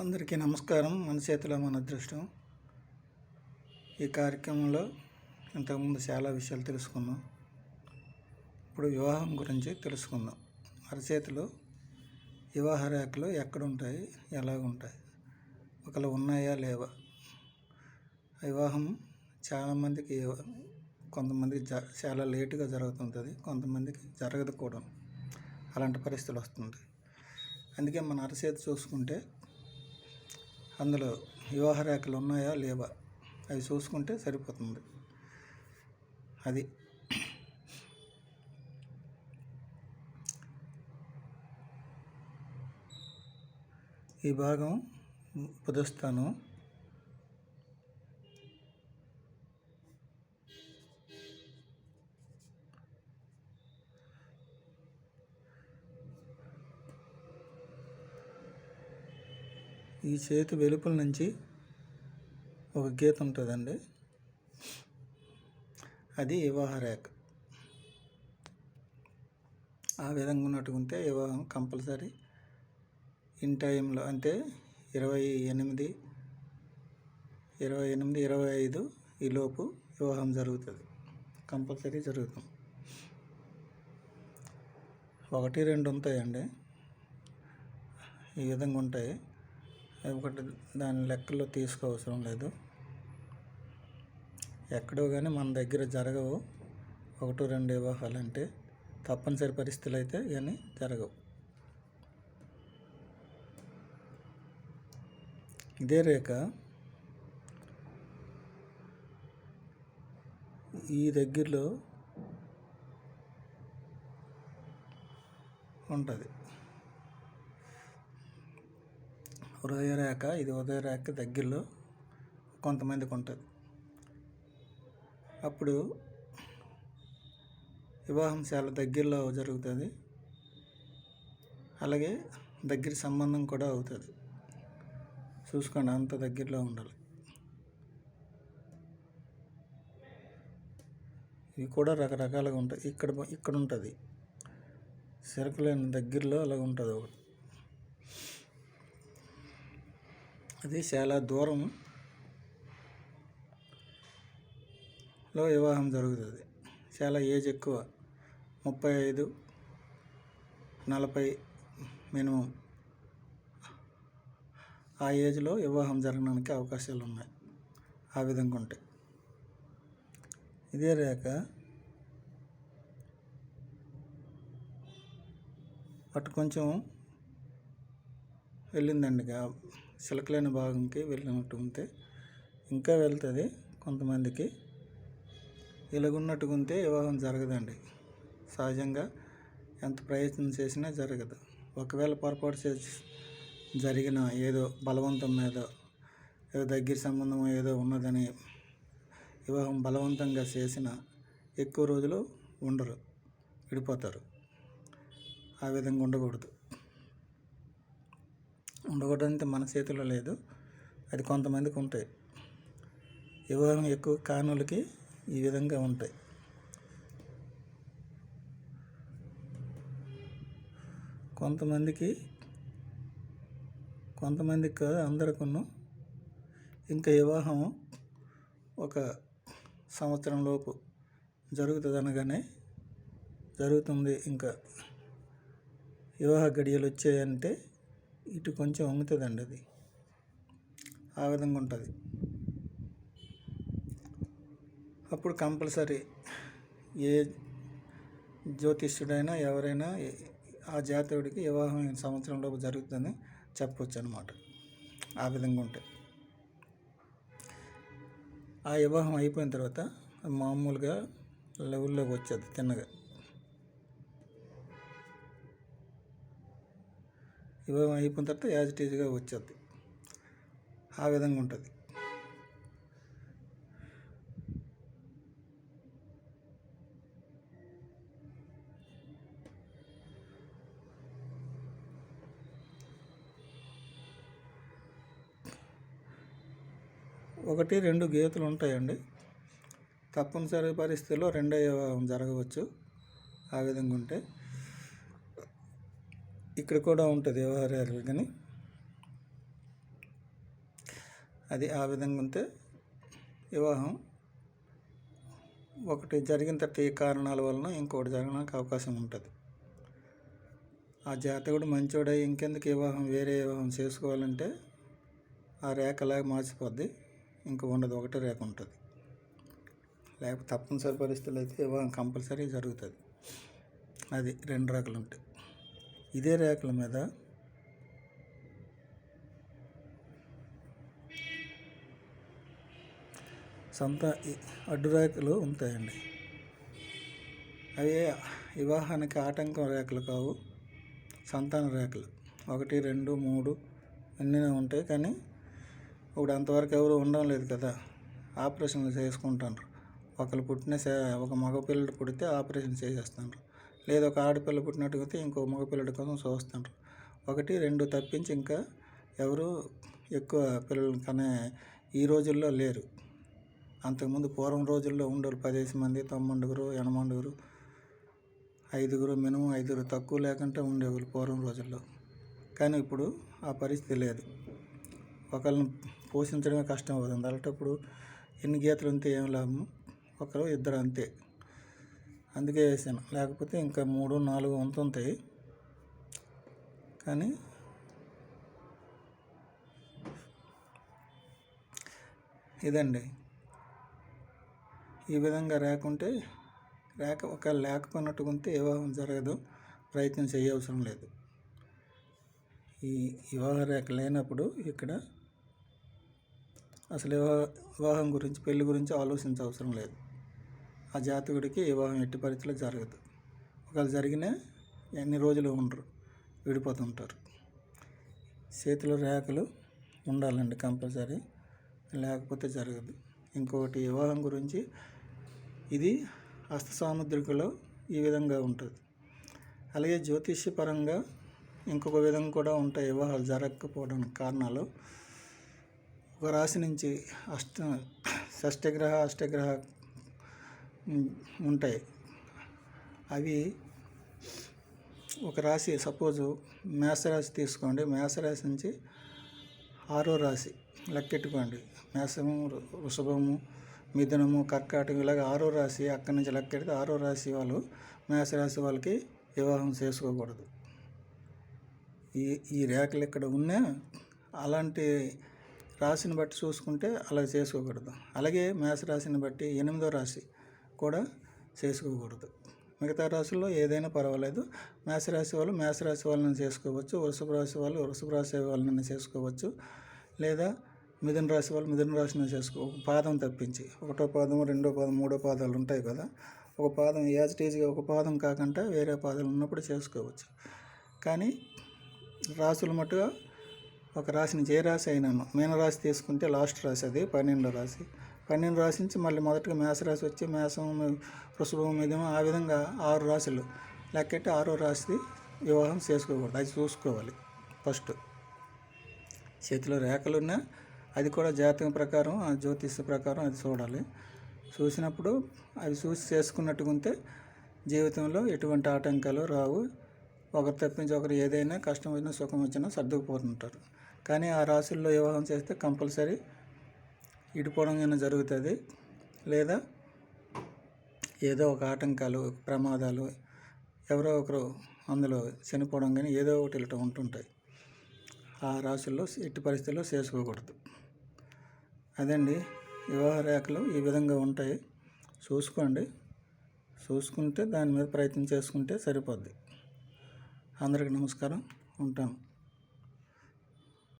అందరికీ నమస్కారం. మన చేతిలో మన అదృష్టం. ఈ కార్యక్రమంలో ఇంతకుముందు చాలా విషయాలు తెలుసుకున్నాం. ఇప్పుడు వివాహం గురించి తెలుసుకుందాం. అరచేతిలో వివాహ రేఖలు ఎక్కడ ఉంటాయి, ఎలాగుంటాయి, ఒకవేళ ఉన్నాయా లేవా? వివాహం చాలామందికి కొంతమందికి చాలా లేటుగా జరుగుతుంటుంది, కొంతమందికి జరగదు కూడా. అలాంటి పరిస్థితులు వస్తుంది. అందుకే మన అరచేతి చూసుకుంటే అందులో వివాహ రేఖలు ఉన్నాయా లేవా అవి చూసుకుంటే సరిపోతుంది. అది ఈ భాగం పుదుస్తాను. ఈ చేతి వెలుపల నుంచి ఒక గీత ఉంటుందండి, అది వివాహ రేఖ. ఆ విధంగా ఉన్నట్టుకుంటే వివాహం కంపల్సరీ ఇన్ టైంలో, అంటే 28, 25 ఈలోపు వివాహం జరుగుతుంది, కంపల్సరీ జరుగుతుంది. 1, 2 ఉంటాయండి, ఈ విధంగా ఉంటాయి. ఒకటి దాని లెక్కల్లో తీసుకోవసరం లేదు. ఎక్కడో కానీ మన దగ్గర జరగవు 1, 2 వివాహాలు. అంటే తప్పనిసరి పరిస్థితులు అయితే కానీ జరగవు. ఇదే రేఖ ఈ దగ్గరలో ఉంటుంది. హృదయరేఖ, ఇది ఉదయరేఖ దగ్గరలో కొంతమందికి ఉంటుంది. అప్పుడు వివాహం చాలా దగ్గరలో జరుగుతుంది, అలాగే దగ్గర సంబంధం కూడా అవుతుంది. చూసుకోండి, అంత దగ్గరలో ఉండాలి. ఇవి కూడా రకరకాలుగా ఉంటాయి. ఇక్కడ ఉంటుంది, సిరకలేని దగ్గరలో అలాగ ఉంటుంది ఒకటి. అది చాలా దూరంలో వివాహం జరుగుతుంది. చాలా ఏజ్ ఎక్కువ, 35, 40 మినిమం. ఆ ఏజ్లో వివాహం జరగడానికి అవకాశాలు ఉన్నాయి. ఆ విధంగా ఉంటాయి. ఇదే రేఖ అటు కొంచెం వెళ్ళిందండి, చిలకలేని భాగంకి వెళ్ళినట్టు ఉంటే ఇంకా వెళ్తుంది. కొంతమందికి ఇలాగున్నట్టుగా ఉంటే వివాహం జరగదండి. సహజంగా ఎంత ప్రయత్నం చేసినా జరగదు. ఒకవేళ పొరపాటు చేసి జరిగిన ఏదో బలవంతం మీద, ఏదో దగ్గర సంబంధం ఏదో ఉన్నదని వివాహం బలవంతంగా చేసిన ఎక్కువ రోజులు ఉండరు, విడిపోతారు. ఆ విధంగా ఉండకూడదు. ఉండకూడదంటే మన చేతిలో లేదు, అది కొంతమందికి ఉంటాయి. వివాహం ఎక్కువ కానులకి ఈ విధంగా ఉంటాయి. కొంతమందికి కాదు, అందరికీ. ఇంకా వివాహం 1 సంవత్సరం లోపు జరుగుతుంది అనగానే జరుగుతుంది. ఇంకా వివాహ గడియలు వచ్చాయంటే ఇటు కొంచెం వంగుతుందండి, అది ఆ విధంగా ఉంటుంది. అప్పుడు కంపల్సరీ ఏ జ్యోతిష్యుడైనా ఎవరైనా ఆ జాతకుడికి వివాహం సంవత్సరంలోపు జరుగుతుందని చెప్పవచ్చు అన్నమాట. ఆ విధంగా ఉంటాయి. ఆ వివాహం అయిపోయిన తర్వాత మామూలుగా లెవెల్లోకి వచ్చేది, తిన్నగా. వివాహం అయిపోయిన తర్వాత యాజ్ ఇట్ ఈజ్గా వచ్చేది. ఆ విధంగా ఉంటుంది. ఒకటి 2 గీతలు ఉంటాయండి. తప్పనిసరి పరిస్థితుల్లో 2వ వివాహం జరగవచ్చు. ఆ విధంగా ఉంటే ఇక్కడ కూడా ఉంటుంది వివాహ రేఖలు. కానీ అది ఆ విధంగా ఉంటే వివాహం ఒకటి జరిగిన తర్వాత ఏ కారణాల వలన ఇంకోటి జరగడానికి అవకాశం ఉంటుంది. ఆ జాతకుడు మంచోడై ఇంకెందుకు వివాహం వేరే వివాహం చేసుకోవాలంటే ఆ రేఖ అలాగే మార్చిపోద్ది, ఇంకా ఉండదు, ఒకటే రేఖ ఉంటుంది. లేకపోతే తప్పనిసరి పరిస్థితులు అయితే వివాహం కంపల్సరీ జరుగుతుంది. అది 2 రేఖలు ఉంటాయి. ఇదే రేఖల మీద అడ్డు రేఖలు ఉంటాయండి. అవి వివాహానికి ఆటంకం రేఖలు కావు, సంతాన రేఖలు 1, 2, 3 అన్నీ ఉంటాయి. కానీ ఇప్పుడు అంతవరకు ఎవరు ఉండడం లేదు కదా, ఆపరేషన్లు చేసుకుంటారు. ఒక మగపిల్లడు పుడితే ఆపరేషన్ చేసేస్తారు, లేదా ఒక ఆడపిల్ల పుట్టినట్టుగా ఇంకో మగపిల్లడి కోసం చూస్తారు. 1, 2 తప్పించి ఇంకా ఎవరు ఎక్కువ పిల్లలు కనే ఈ రోజుల్లో లేరు. అంతకుముందు పూర్వం రోజుల్లో ఉండేవాళ్ళు 10 మంది, 90, 80, 5, మినిమం 5 తక్కువ లేకుండా ఉండేవాళ్ళు పూర్వం రోజుల్లో. కానీ ఇప్పుడు ఆ పరిస్థితి లేదు. ఒకళ్ళని పోషించడమే కష్టం అవుతుంది. అలాంటప్పుడు ఎన్ని గీతలు ఉంటే ఏం లాభం, 1, 2 అంతే. అందుకే వేసాను, లేకపోతే ఇంకా 3, 4 ఉంటుంటాయి. కానీ ఇదండి, ఈ విధంగా రేఖ ఒకవేళ లేకపోయినట్టుగా ఉంటే వివాహం జరగదు, ప్రయత్నం చేయవసరం లేదు. ఈ వివాహ రేఖ లేనప్పుడు ఇక్కడ అసలు వివాహం గురించి, పెళ్లి గురించి ఆలోచించవసరం లేదు. ఆ జాతకుడికి వివాహం ఎట్టి పరిస్థితుల్లో జరగదు. ఒకవేళ జరిగినా ఎన్ని రోజులు ఉండరు, విడిపోతుంటారు. చేతిలో రేఖలు ఉండాలండి కంపల్సరీ, లేకపోతే జరగదు. ఇంకొకటి వివాహం గురించి, ఇది హస్త సాముద్రికలో ఈ విధంగా ఉంటుంది. అలాగే జ్యోతిష్యపరంగా ఇంకొక విధంగా కూడా ఉంటాయి వివాహాలు జరగకపోవడానికి కారణాలు. ఒక రాశి నుంచి అష్టగ్రహ ఉంటాయి. అవి ఒక రాశి, సపోజు మేషరాశి తీసుకోండి, మేషరాశి నుంచి 6వ రాశి లెక్కెట్టుకోండి. మేషము, వృషభము, మిథునము, కర్కాటకం, ఇలాగ 6వ రాశి అక్కడి నుంచి లెక్కెడితే 6వ రాశి వాళ్ళు, మేషరాశి వాళ్ళకి వివాహం చేసుకోకూడదు. ఈ రేఖలు ఇక్కడ ఉన్నా అలాంటి రాశిని బట్టి చూసుకుంటే అలా చేసుకోకూడదు. అలాగే మేషరాశిని బట్టి 8వ రాశి కూడా చేసుకోకూడదు. మిగతా రాశుల్లో ఏదైనా పర్వాలేదు. మేషరాశి వాళ్ళని చేసుకోవచ్చు, వృషభ రాశి వాళ్ళు వృషభ రాశి వాళ్ళని చేసుకోవచ్చు, లేదా మిథున రాశి వాళ్ళు మిథున రాశిని ఒక పాదం తప్పించి 1వ పాదం, 2వ పాదం, 3వ పాదాలు ఉంటాయి కదా, ఒక పాదం యాజిటీజ్గా ఒక పాదం కాకుండా వేరే పాదాలు ఉన్నప్పుడు చేసుకోవచ్చు. కానీ రాశులు మట్టుగా ఒక రాశి నుంచి ఏ రాశి అయినాను, మీనరాశి తీసుకుంటే లాస్ట్ రాశి అది 12వ రాశి. 12వ రాశి నుంచి మళ్ళీ మొదటిగా మేషరాశి వచ్చి మేషం, వృషభం, మిథునం, ఆ విధంగా 6 రాశులు లెక్కెట్టి 6వ రాశి వివాహం చేసుకోకూడదు. అది చూసుకోవాలి ఫస్ట్. చేతిలో రేఖలున్నా అది కూడా జాతకం ప్రకారం, ఆ జ్యోతిష ప్రకారం అది చూడాలి. చూసినప్పుడు అవి చూసి చేసుకున్నట్టుగా ఉంటే జీవితంలో ఎటువంటి ఆటంకాలు రావు. ఒకరు తప్పించి ఒకరు ఏదైనా కష్టం వచ్చినా సుఖం వచ్చినా సర్దుకుపోతుంటారు. కానీ ఆ రాశుల్లో వివాహం చేస్తే కంపల్సరీ ఇడిపోవడం జరుగుతుంది, లేదా ఏదో ఒక ఆటంకాలు, ప్రమాదాలు, ఎవరో ఒకరు అందులో చనిపోవడం కానీ ఏదో ఒకటి ఇట్లా ఉంటుంటాయి. ఆ రాశుల్లో ఎట్టి పరిస్థితుల్లో చేసుకోకూడదు. అదండి, వివాహ రేఖలు ఈ విధంగా ఉంటాయి. చూసుకోండి, చూసుకుంటే దాని మీద ప్రయత్నం చేసుకుంటే సరిపోద్ది. అందరికీ నమస్కారం, ఉంటాను.